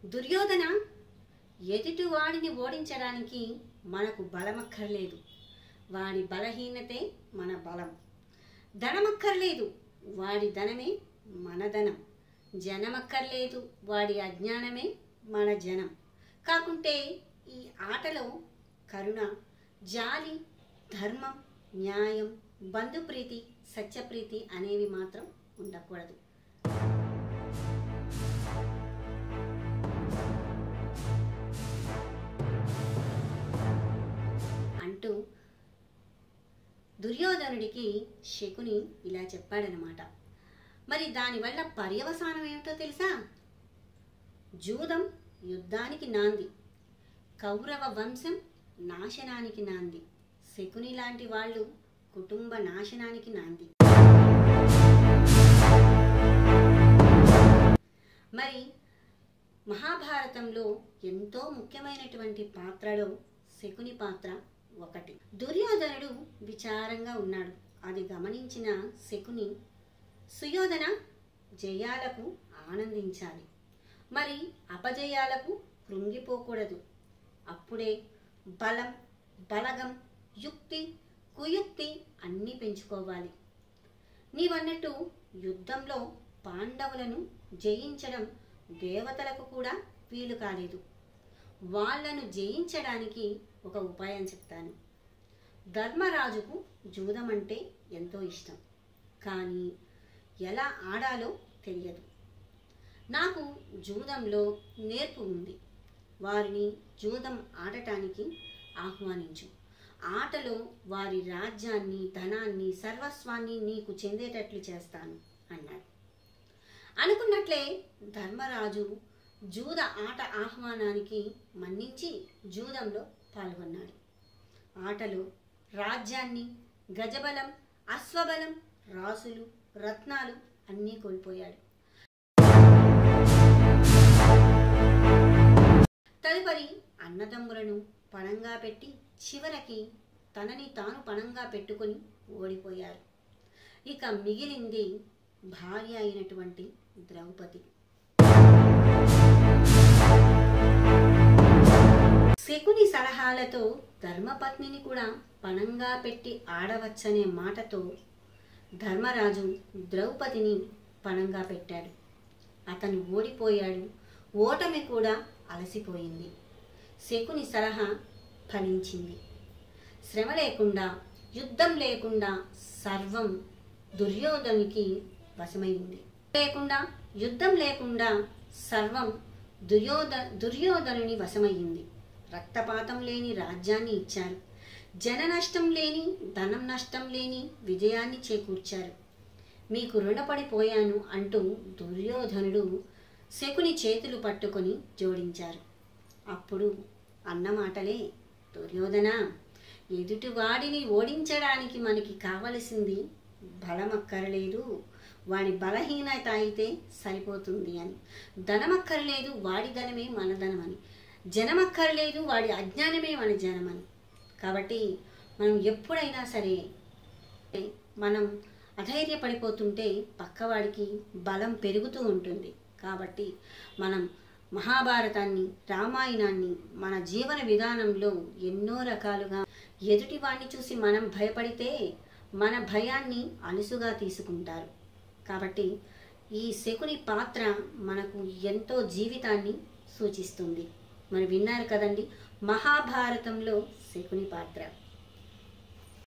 దుర్యోధన ఎదుటి వాడిని ఓడించడానికి మనకు బలమక్కర్లేదు, వాడి బలహీనతే మన బలం. ధనమక్కర్లేదు, వాడి ధనమే మన ధనం. జనమక్కర్లేదు, వాడి అజ్ఞానమే మన జనం. కాకుంటే ఈ ఆటలో కరుణ, జాలి, ధర్మం, న్యాయం, బంధుప్రీతి, సత్యప్రీతి అనేవి మాత్రం ఉండకూడదు. అంటూ దుర్యోధనుడికి శకుని ఇలా చెప్పాడనమాట. మరి దానివల్ల పర్యవసానం ఏమిటో తెలుసా? జూదం యుద్ధానికి నాంది, కౌరవ వంశం నాశనానికి నాంది, శకుని లాంటి వాళ్ళు కుటుంబ నాశనానికి నాంది. మరి మహాభారతంలో ఎంతో ముఖ్యమైనటువంటి పాత్రలో శకుని పాత్ర ఒకటి. దుర్యోధనుడు విచారంగా ఉన్నాడు. అది గమనించిన శకుని, సుయోధన జయాలకు ఆనందించాలి, మరి అపజయాలకు కృంగిపోకూడదు. అప్పుడే బలం, బలగం, యుక్తి, కుయుక్తి అన్నీ పెంచుకోవాలి. నీవన్నట్టు యుద్ధంలో పాండవులను జయించడం దేవతలకు కూడా వీలు కాలేదు. వాళ్లను జయించడానికి ఒక ఉపాయం చెప్తాను. ధర్మరాజుకు జూదం అంటే ఎంతో ఇష్టం, కానీ ఎలా ఆడాలో తెలియదు. నాకు జూదంలో నేర్పు ఉంది, వారిని జూదం ఆడటానికి ఆహ్వానించు. ఆటలో వారి రాజ్యాన్ని, ధనాన్ని, సర్వస్వాన్ని నీకు చెందేటట్లు చేస్తాను అన్నాడు. అనుకున్నట్లే ధర్మరాజు జూద ఆట ఆహ్వానానికి మన్నించి జూదంలో పాల్గొన్నాడు. ఆటలో రాజ్యాన్ని, గజబలం, అశ్వబలం, రాసులు, రత్నాలు అన్నీ కోల్పోయాడు. తదుపరి అన్నదమ్ములను పణంగా పెట్టి చివరికి తనని తాను పణంగా పెట్టుకొని ఓడిపోయారు. ఇక మిగిలింది భార్య అయినటువంటి ద్రౌపది. శకుని సలహాలతో ధర్మపత్నిని కూడా పణంగా పెట్టి ఆడవచ్చనే మాటతో ధర్మరాజు ద్రౌపదిని పణంగా పెట్టాడు. అతను ఓడిపోయాడు. ఓటమి కూడా అలసిపోయింది. శకుని సలహా ఫలించింది. శ్రమ లేకుండా, యుద్ధం లేకుండా సర్వం దుర్యోధనునికి వశమైంది. యుద్ధం లేకుండా సర్వం దుర్యోధనుని వశమయ్యింది. రక్తపాతం లేని రాజ్యాన్ని ఇచ్చారు. జన నష్టం లేని, ధనం నష్టం లేని విజయాన్ని చేకూర్చారు. మీకు రుణపడిపోయాను అంటూ దుర్యోధనుడు శకుని చేతులు పట్టుకొని జోడించారు. అప్పుడు అన్నమాటలే, దుర్యోధన, ఎదుటివాడిని ఓడించడానికి మనకి కావలసింది బలమక్కరలేదు, వాడి బలహీనత అయితే సరిపోతుంది అని. ధనమక్కర్లేదు, వాడి ధనమే మన ధనమని. జనమక్కర్లేదు, వాడి అజ్ఞానమే మన జనమని. కాబట్టి మనం ఎప్పుడైనా సరే మనం అధైర్యపడిపోతుంటే పక్కవాడికి బలం పెరుగుతూ ఉంటుంది. కాబట్టి మనం మహాభారతాన్ని, రామాయణాన్ని మన జీవన విధానంలో ఎన్నో రకాలుగా ఎదుటివాడిని చూసి మనం భయపడితే మన భయాన్ని అలుసుగా తీసుకుంటారు. కాబట్టి ఈ శకుని పాత్ర మనకు ఎంతో జీవితాన్ని సూచిస్తుంది. మరి విన్నారు కదండి మహాభారతంలో శకుని పాత్ర.